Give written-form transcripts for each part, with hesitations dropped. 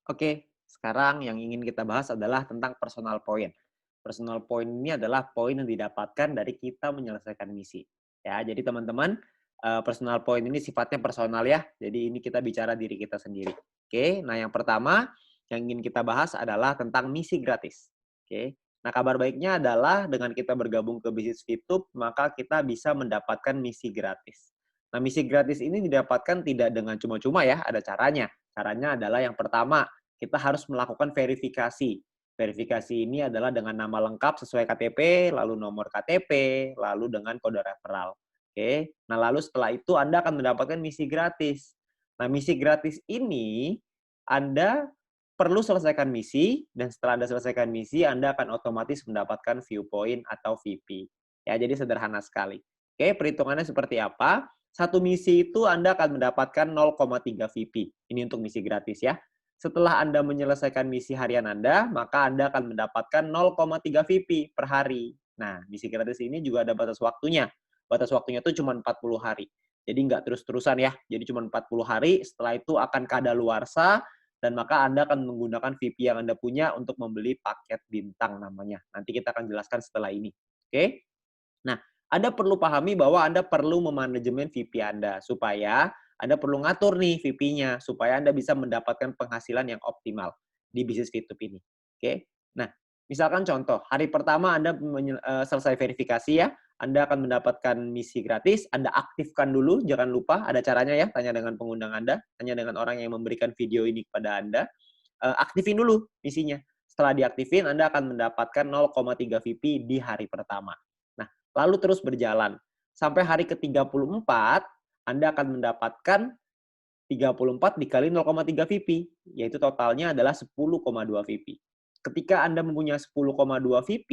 Oke, sekarang yang ingin kita bahas adalah tentang personal point. Personal point ini adalah poin yang didapatkan dari kita menyelesaikan misi. Ya, jadi teman-teman, personal point ini sifatnya personal ya. Jadi ini kita bicara diri kita sendiri. Oke, nah yang pertama yang ingin kita bahas adalah tentang misi gratis. Oke. Nah, kabar baiknya adalah dengan kita bergabung ke bisnis Fitup, maka kita bisa mendapatkan misi gratis. Nah, misi gratis ini didapatkan tidak dengan cuma-cuma ya, ada caranya. Caranya adalah yang pertama, kita harus melakukan verifikasi. Verifikasi ini adalah dengan nama lengkap sesuai KTP, lalu nomor KTP, lalu dengan kode referral. Oke. Nah, lalu setelah itu Anda akan mendapatkan misi gratis. Nah, misi gratis ini Anda perlu selesaikan misi dan setelah Anda selesaikan misi, Anda akan otomatis mendapatkan viewpoint atau VP. Ya, jadi sederhana sekali. Oke, perhitungannya seperti apa? Satu misi itu Anda akan mendapatkan 0,3 VP. Ini untuk misi gratis ya. Setelah Anda menyelesaikan misi harian Anda, maka Anda akan mendapatkan 0,3 VP per hari. Nah, misi gratis ini juga ada batas waktunya. Batas waktunya itu cuma 40 hari. Jadi nggak terus-terusan ya. Jadi cuma 40 hari, setelah itu akan kadaluarsa, dan maka Anda akan menggunakan VP yang Anda punya untuk membeli paket bintang namanya. Nanti kita akan jelaskan setelah ini. Oke? Nah, Anda perlu pahami bahwa Anda perlu memanajemen VP Anda supaya Anda perlu ngatur nih VP-nya supaya Anda bisa mendapatkan penghasilan yang optimal di bisnis Fitup ini. Oke. Nah, misalkan contoh, hari pertama Anda selesai verifikasi ya, Anda akan mendapatkan misi gratis, Anda aktifkan dulu, jangan lupa ada caranya ya, tanya dengan pengundang Anda, tanya dengan orang yang memberikan video ini kepada Anda, aktifin dulu misinya. Setelah diaktifin, Anda akan mendapatkan 0,3 VP di hari pertama. Nah, lalu terus berjalan. Sampai hari ke-34, Anda akan mendapatkan 34 dikali 0,3 VP, yaitu totalnya adalah 10,2 VP. Ketika Anda mempunyai 10,2 VP,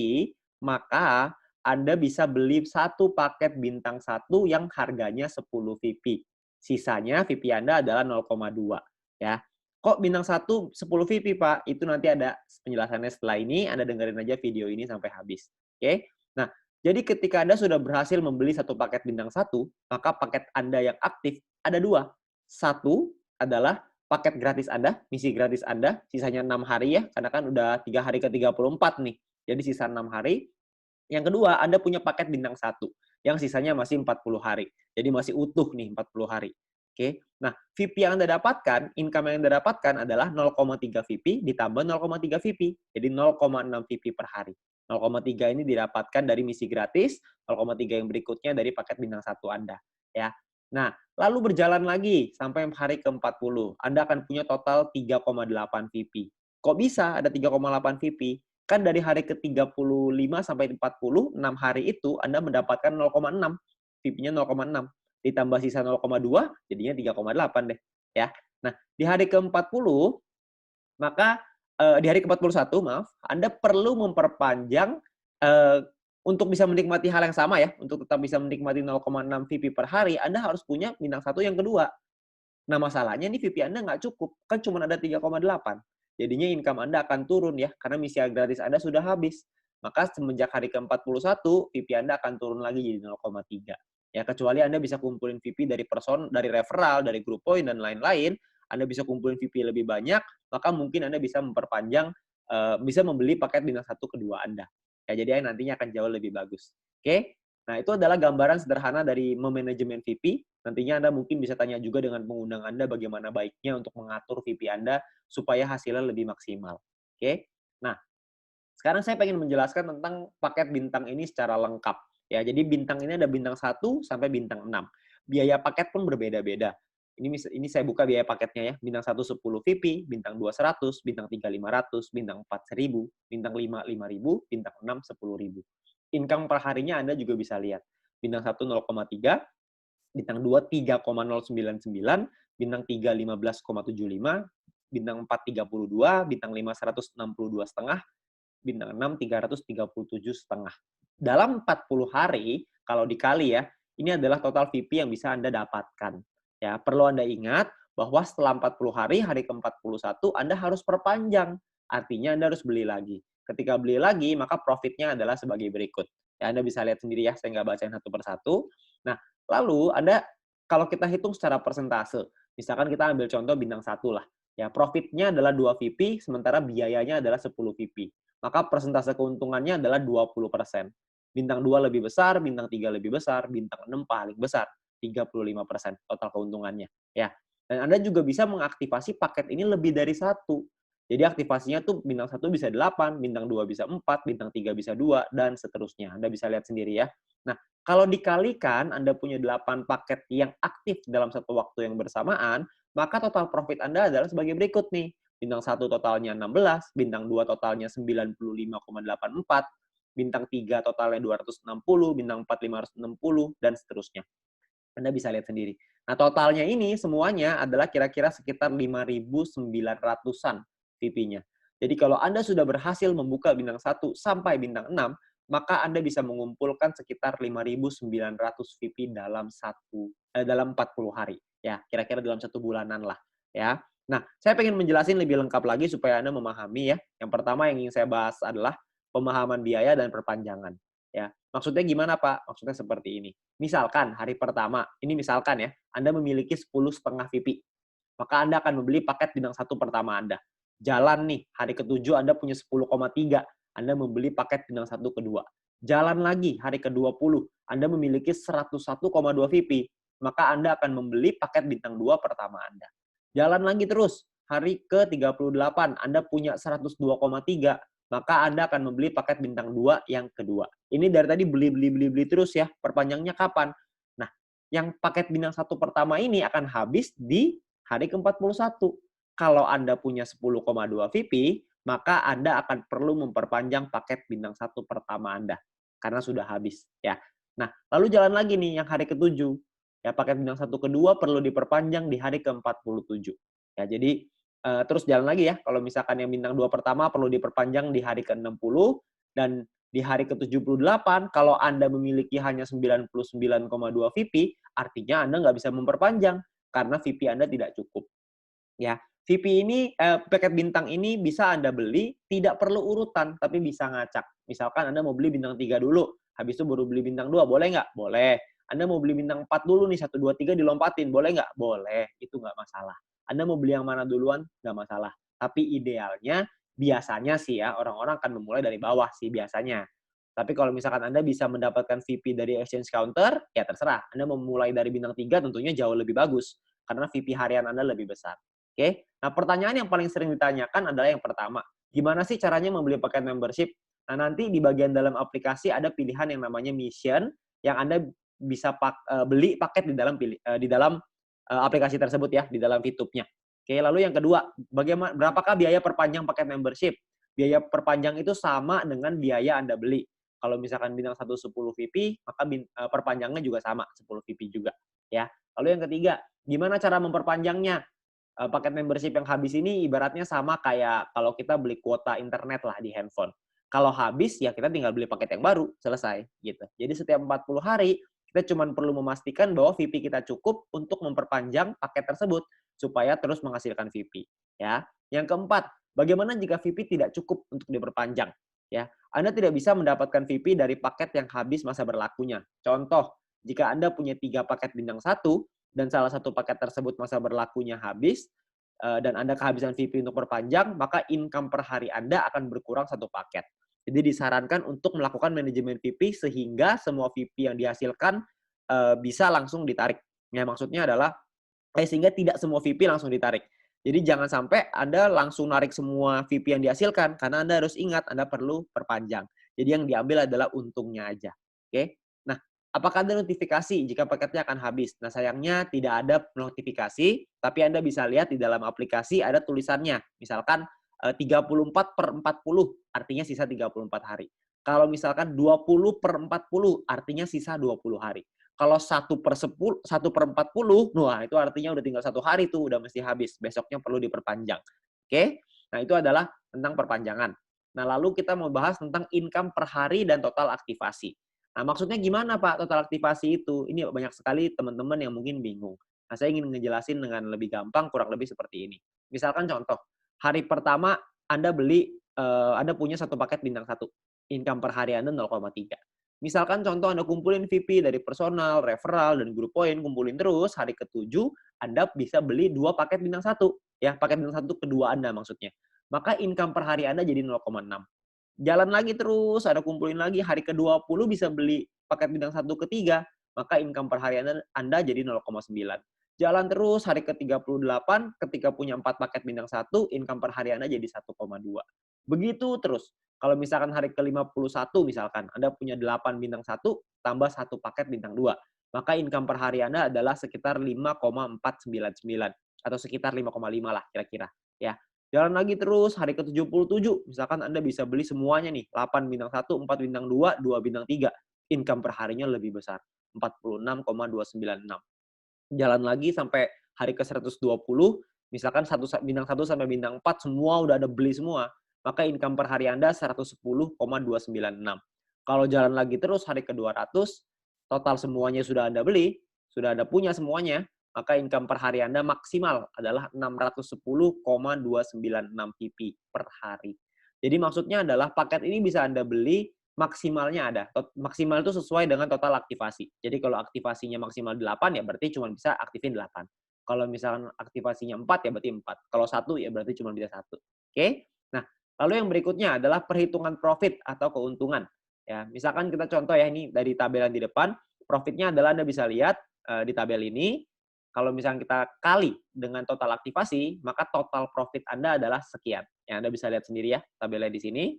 maka Anda bisa beli satu paket bintang satu yang harganya 10 VP. Sisanya VP Anda adalah 0,2 ya. Kok bintang satu 10 VP, Pak? Itu nanti ada penjelasannya setelah ini, Anda dengerin aja video ini sampai habis. Oke? Nah, jadi ketika Anda sudah berhasil membeli satu paket bintang satu, maka paket Anda yang aktif ada dua. Satu adalah paket gratis Anda, misi gratis Anda, sisanya 6 hari ya, karena kan udah 3 hari ke-34 nih. Jadi sisa 6 hari. Yang kedua, Anda punya paket bintang satu, yang sisanya masih 40 hari. Jadi masih utuh nih 40 hari. Oke. Nah, VP yang Anda dapatkan, income yang Anda dapatkan adalah 0,3 VP ditambah 0,3 VP. Jadi 0,6 VP per hari. 0,3 ini didapatkan dari misi gratis, 0,3 yang berikutnya dari paket bintang satu Anda. Ya. Nah, lalu berjalan lagi sampai hari ke-40. Anda akan punya total 3,8 VP. Kok bisa ada 3,8 VP? Kan dari hari ke-35 sampai 40, 6 hari itu Anda mendapatkan 0,6. VP-nya 0,6. Ditambah sisa 0,2, jadinya 3,8 deh. Ya. Nah, di hari ke-40, maka di hari ke-41, maaf, Anda perlu memperpanjang eee, untuk bisa menikmati hal yang sama ya, untuk tetap bisa menikmati 0,6 VP per hari, Anda harus punya bintang satu yang kedua. Nah, masalahnya nih VP Anda nggak cukup, kan cuma ada 3,8. Jadinya income Anda akan turun ya, karena misi gratis Anda sudah habis. Maka semenjak hari ke-41, VP Anda akan turun lagi jadi 0,3. Ya, kecuali Anda bisa kumpulin VP dari referral, dari group point, dan lain-lain, Anda bisa kumpulin VP lebih banyak, maka mungkin Anda bisa memperpanjang, bisa membeli paket bintang satu kedua Anda. Ya, jadi nantinya akan jauh lebih bagus. Oke? Nah, itu adalah gambaran sederhana dari memanajemen VP. Nantinya Anda mungkin bisa tanya juga dengan pengundang Anda bagaimana baiknya untuk mengatur VP Anda supaya hasilnya lebih maksimal. Oke? Nah, sekarang saya pengen menjelaskan tentang paket bintang ini secara lengkap. Ya, jadi bintang ini ada bintang satu sampai bintang 6. Biaya paket pun berbeda-beda. Ini saya buka biaya paketnya ya. Bintang satu 10 VP, bintang 2 100, bintang 3 500, bintang 4 1000, bintang 5 5000, bintang 6 10.000. Income per harinya Anda juga bisa lihat. Bintang satu 0,3, bintang 2 3,099, bintang 3 15,75, bintang 4 32, bintang 5 162,5, bintang 6 337,5. Dalam 40 hari, kalau dikali ya, ini adalah total VP yang bisa Anda dapatkan. Ya, perlu Anda ingat bahwa setelah 40 hari, hari ke-41 Anda harus perpanjang. Artinya Anda harus beli lagi. Ketika beli lagi, maka profitnya adalah sebagai berikut. Ya, Anda bisa lihat sendiri ya, saya nggak bacain satu persatu. Nah, lalu Anda, kalau kita hitung secara persentase, misalkan kita ambil contoh bintang satu lah. Ya, profitnya adalah 2 VP, sementara biayanya adalah 10 VP. Maka persentase keuntungannya adalah 20%. Bintang 2 lebih besar, bintang 3 lebih besar, bintang 6 paling besar, 35% total keuntungannya. Ya. Dan Anda juga bisa mengaktifasi paket ini lebih dari satu. Jadi aktivasinya tuh bintang 1 bisa 8, bintang 2 bisa 4, bintang 3 bisa 2, dan seterusnya. Anda bisa lihat sendiri ya. Nah, kalau dikalikan Anda punya 8 paket yang aktif dalam satu waktu yang bersamaan, maka total profit Anda adalah sebagai berikut nih. Bintang 1 totalnya 16, bintang 2 totalnya 95,84, bintang 3 totalnya 260, bintang 4 560, dan seterusnya. Anda bisa lihat sendiri. Nah, totalnya ini semuanya adalah kira-kira sekitar 5.900-an VP-nya. Jadi kalau Anda sudah berhasil membuka bintang 1 sampai bintang 6, maka Anda bisa mengumpulkan sekitar 5.900 VP dalam 40 hari. Ya, kira-kira dalam 1 bulanan lah. Ya. Nah, saya pengen menjelasin lebih lengkap lagi supaya Anda memahami ya. Yang pertama yang ingin saya bahas adalah pemahaman biaya dan perpanjangan. Ya, maksudnya gimana Pak? Maksudnya seperti ini. Misalkan hari pertama, ini misalkan ya, Anda memiliki 10,5 VP. Maka Anda akan membeli paket bintang 1 pertama Anda. Jalan nih, hari ke-7 Anda punya 10,3. Anda membeli paket bintang 1 kedua. Jalan lagi, hari ke-20, Anda memiliki 101,2 VP. Maka Anda akan membeli paket bintang 2 pertama Anda. Jalan lagi terus, hari ke-38, Anda punya 102,3. Maka Anda akan membeli paket bintang 2 yang kedua. Ini dari tadi beli terus ya. Perpanjangnya kapan? Nah, yang paket bintang 1 pertama ini akan habis di hari ke-41. Kalau Anda punya 10,2 VP, maka Anda akan perlu memperpanjang paket bintang 1 pertama Anda. Karena sudah habis ya. Nah, lalu jalan lagi nih yang hari ke-7. Ya, paket bintang 1 kedua perlu diperpanjang di hari ke-47. Ya, jadi terus jalan lagi ya, kalau misalkan yang bintang 2 pertama perlu diperpanjang di hari ke-60, dan di hari ke-78, kalau Anda memiliki hanya 99,2 VP, artinya Anda nggak bisa memperpanjang, karena VP Anda tidak cukup. Ya, VP ini, paket bintang ini bisa Anda beli, tidak perlu urutan, tapi bisa ngacak. Misalkan Anda mau beli bintang 3 dulu, habis itu baru beli bintang 2, boleh nggak? Boleh. Anda mau beli bintang 4 dulu nih, 1, 2, 3 dilompatin, boleh nggak? Boleh, itu nggak masalah. Anda mau beli yang mana duluan, nggak masalah. Tapi idealnya, biasanya sih ya, orang-orang akan memulai dari bawah sih biasanya. Tapi kalau misalkan Anda bisa mendapatkan VP dari exchange counter, ya terserah. Anda mau mulai dari bintang 3 tentunya jauh lebih bagus, karena VP harian Anda lebih besar. Oke? Nah, pertanyaan yang paling sering ditanyakan adalah yang pertama, gimana sih caranya membeli paket membership? Nah, nanti di bagian dalam aplikasi ada pilihan yang namanya mission, yang Anda bisa beli paket di dalam aplikasi tersebut ya, di dalam VTube-nya. Oke, lalu yang kedua, berapakah biaya perpanjang paket membership? Biaya perpanjang itu sama dengan biaya Anda beli. Kalau misalkan bintang 1 10 VP, maka perpanjangnya juga sama, 10 VP juga. Ya. Lalu yang ketiga, gimana cara memperpanjangnya? Paket membership yang habis ini ibaratnya sama kayak kalau kita beli kuota internet lah di handphone. Kalau habis, ya kita tinggal beli paket yang baru, selesai gitu. Jadi setiap 40 hari, kita cuma perlu memastikan bahwa VP kita cukup untuk memperpanjang paket tersebut supaya terus menghasilkan VP. Ya. Yang keempat, bagaimana jika VP tidak cukup untuk diperpanjang? Ya, Anda tidak bisa mendapatkan VP dari paket yang habis masa berlakunya. Contoh, jika Anda punya 3 paket bintang 1 dan salah satu paket tersebut masa berlakunya habis, dan Anda kehabisan VP untuk perpanjang, maka income per hari Anda akan berkurang 1 paket. Jadi disarankan untuk melakukan manajemen VP sehingga semua VP yang dihasilkan bisa langsung ditarik. Ya, maksudnya adalah sehingga tidak semua VP langsung ditarik. Jadi jangan sampai Anda langsung narik semua VP yang dihasilkan, karena Anda harus ingat Anda perlu perpanjang. Jadi yang diambil adalah untungnya aja. Oke? Nah, apakah ada notifikasi jika paketnya akan habis? Nah, sayangnya tidak ada notifikasi, tapi Anda bisa lihat di dalam aplikasi ada tulisannya. Misalkan 34/40, artinya sisa 34 hari. Kalau misalkan 20/40, artinya sisa 20 hari. Kalau 1/40, wah itu artinya udah tinggal 1 hari tuh, udah mesti habis. Besoknya perlu diperpanjang. Oke? Nah, itu adalah tentang perpanjangan. Nah, lalu kita mau bahas tentang income per hari dan total aktivasi. Nah, maksudnya gimana Pak total aktivasi itu? Ini banyak sekali teman-teman yang mungkin bingung. Nah, saya ingin ngejelasin dengan lebih gampang, kurang lebih seperti ini. Misalkan contoh, hari pertama Anda punya 1 paket bintang 1. Income per hari Anda 0,3. Misalkan contoh Anda kumpulin VP dari personal, referral, dan grup poin, kumpulin terus, hari ke-7 Anda bisa beli 2 paket bintang 1. ya, paket bintang 1 kedua Anda maksudnya. Maka income per hari Anda jadi 0,6. Jalan lagi terus, ada kumpulin lagi, hari ke-20 bisa beli paket bintang 1 ketiga, maka income per hari Anda jadi 0,9. Jalan terus, hari ke-38, ketika punya 4 paket bintang 1, income per hari Anda jadi 1,2. Begitu terus. Kalau misalkan hari ke-51 misalkan, Anda punya 8 bintang 1, tambah 1 paket bintang 2, maka income per hari Anda adalah sekitar 5,499 atau sekitar 5,5 lah kira-kira, ya. Jalan lagi terus, hari ke-77, misalkan Anda bisa beli semuanya nih, 8 bintang 1, 4 bintang 2, 2 bintang 3. Income per harinya lebih besar, 46,296. Jalan lagi sampai hari ke-120, misalkan bintang 1 sampai bintang 4 semua udah ada beli semua, maka income per hari Anda 110,296. Kalau jalan lagi terus hari ke-200, total semuanya sudah Anda beli, sudah Anda punya semuanya, maka income per hari Anda maksimal adalah 610,296 PP per hari. Jadi maksudnya adalah paket ini bisa Anda beli maksimalnya ada. Maksimal itu sesuai dengan total aktivasi. Jadi kalau aktivasinya maksimal 8 ya berarti cuma bisa aktifin 8. Kalau misalkan aktivasinya 4 ya berarti 4. Kalau 1 ya berarti cuma bisa 1. Oke? Nah, lalu yang berikutnya adalah perhitungan profit atau keuntungan. Ya, misalkan kita contoh ya ini dari tabel yang di depan, profitnya adalah Anda bisa lihat di tabel ini, kalau misalkan kita kali dengan total aktivasi, maka total profit Anda adalah sekian. Ya, Anda bisa lihat sendiri ya tabelnya di sini.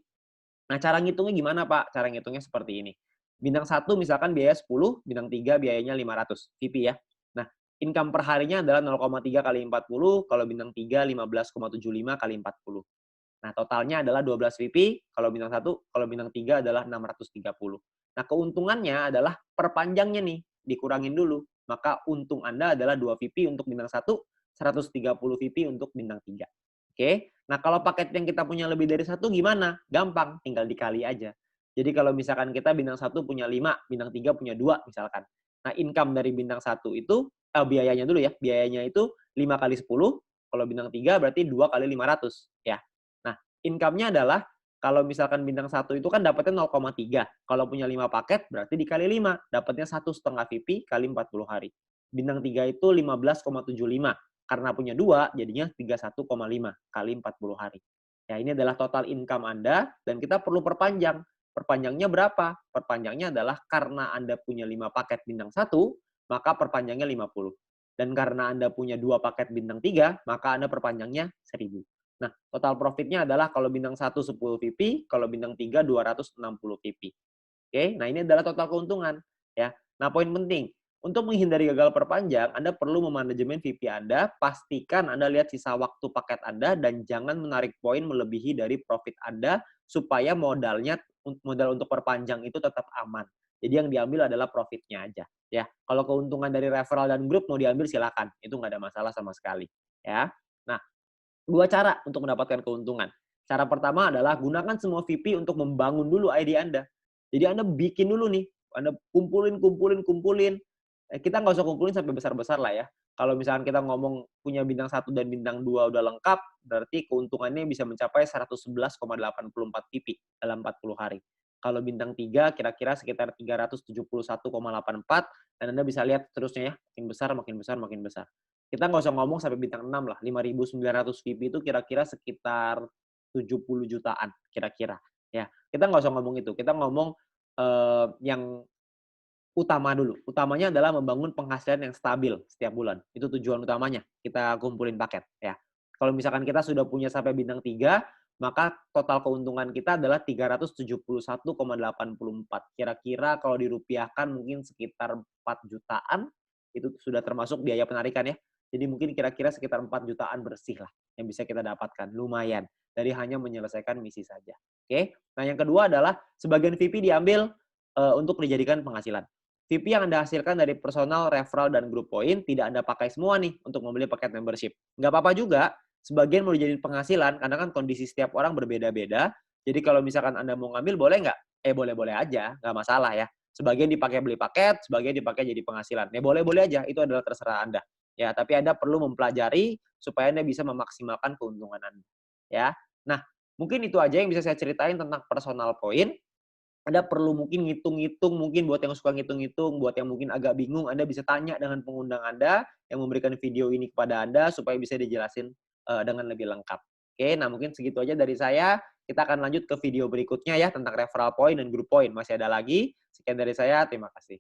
Nah, cara ngitungnya gimana, Pak? Cara ngitungnya seperti ini. Bintang 1 misalkan biaya 10, bintang 3 biayanya 500 VP ya. Nah, income per harinya adalah 0,3 kali 40, kalau bintang 3 15,75 kali 40. Nah, totalnya adalah 12 VP, kalau bintang 1, kalau bintang 3 adalah 630. Nah, keuntungannya adalah perpanjangnya nih, dikurangin dulu. Maka untung Anda adalah 2 VP untuk bintang 1, 130 VP untuk bintang 3. Oke. Nah, kalau paket yang kita punya lebih dari 1 gimana? Gampang, tinggal dikali aja. Jadi kalau misalkan kita bintang 1 punya 5, bintang 3 punya 2 misalkan. Nah, income dari bintang 1 itu biayanya dulu ya. Biayanya itu 5 kali 10, kalau bintang 3 berarti 2 kali 500 ya. Nah, income-nya adalah kalau misalkan bintang 1 itu kan dapatnya 0,3. Kalau punya 5 paket berarti dikali 5, dapatnya 1,5 VP kali 40 hari. Bintang 3 itu 15,75. Karena punya 2, jadinya 31,5 kali 40 hari. Ya, ini adalah total income Anda dan kita perlu perpanjang. Perpanjangnya berapa? Perpanjangnya adalah karena Anda punya 5 paket bintang 1, maka perpanjangnya 50. Dan karena Anda punya 2 paket bintang 3, maka Anda perpanjangnya 1000. Nah, total profitnya adalah kalau bintang 1 10 VP, kalau bintang 3 260 VP. Oke, nah ini adalah total keuntungan ya. Nah, poin penting, untuk menghindari gagal perpanjang, Anda perlu memanajemen VP Anda, pastikan Anda lihat sisa waktu paket Anda dan jangan menarik poin melebihi dari profit Anda supaya modal untuk perpanjang itu tetap aman. Jadi yang diambil adalah profitnya aja ya. Kalau keuntungan dari referral dan grup mau diambil silakan, itu nggak ada masalah sama sekali ya. Nah, dua cara untuk mendapatkan keuntungan. Cara pertama adalah gunakan semua VP untuk membangun dulu ID Anda. Jadi Anda bikin dulu nih, Anda kumpulin. Kita nggak usah kumpulin sampai besar-besar lah ya. Kalau misalkan kita ngomong punya bintang 1 dan bintang 2 udah lengkap, berarti keuntungannya bisa mencapai 111,84 VP dalam 40 hari. Kalau bintang 3 kira-kira sekitar 371,84 dan Anda bisa lihat terusnya ya, makin besar, makin besar, makin besar. Kita nggak usah ngomong sampai bintang 6 lah, 5.900 VP itu kira-kira sekitar 70 jutaan kira-kira. Ya, kita nggak usah ngomong itu, kita ngomong yang utama dulu. Utamanya adalah membangun penghasilan yang stabil setiap bulan. Itu tujuan utamanya, kita kumpulin paket ya. Kalau misalkan kita sudah punya sampai bintang 3, maka total keuntungan kita adalah 371,84. Kira-kira kalau dirupiahkan mungkin sekitar 4 jutaan, itu sudah termasuk biaya penarikan ya. Jadi mungkin kira-kira sekitar 4 jutaan bersih lah yang bisa kita dapatkan, lumayan. Dari hanya menyelesaikan misi saja. Oke. Nah, yang kedua adalah sebagian VP diambil untuk dijadikan penghasilan. VP yang Anda hasilkan dari personal, referral, dan group point tidak Anda pakai semua nih untuk membeli paket membership. Nggak apa-apa juga, sebagian mau dijadiin penghasilan, karena kan kondisi setiap orang berbeda-beda. Jadi kalau misalkan Anda mau ngambil, boleh nggak? Boleh-boleh aja, nggak masalah ya. Sebagian dipakai beli paket, sebagian dipakai jadi penghasilan. Boleh-boleh aja, itu adalah terserah Anda. Ya, tapi Anda perlu mempelajari supaya Anda bisa memaksimalkan keuntungan Anda. Ya, nah mungkin itu aja yang bisa saya ceritain tentang personal point. Anda perlu mungkin ngitung-ngitung, mungkin buat yang suka ngitung-ngitung, buat yang mungkin agak bingung, Anda bisa tanya dengan pengundang Anda yang memberikan video ini kepada Anda supaya bisa dijelasin dengan lebih lengkap. Oke, nah mungkin segitu aja dari saya. Kita akan lanjut ke video berikutnya ya tentang referral point dan group point. Masih ada lagi. Sekian dari saya, terima kasih.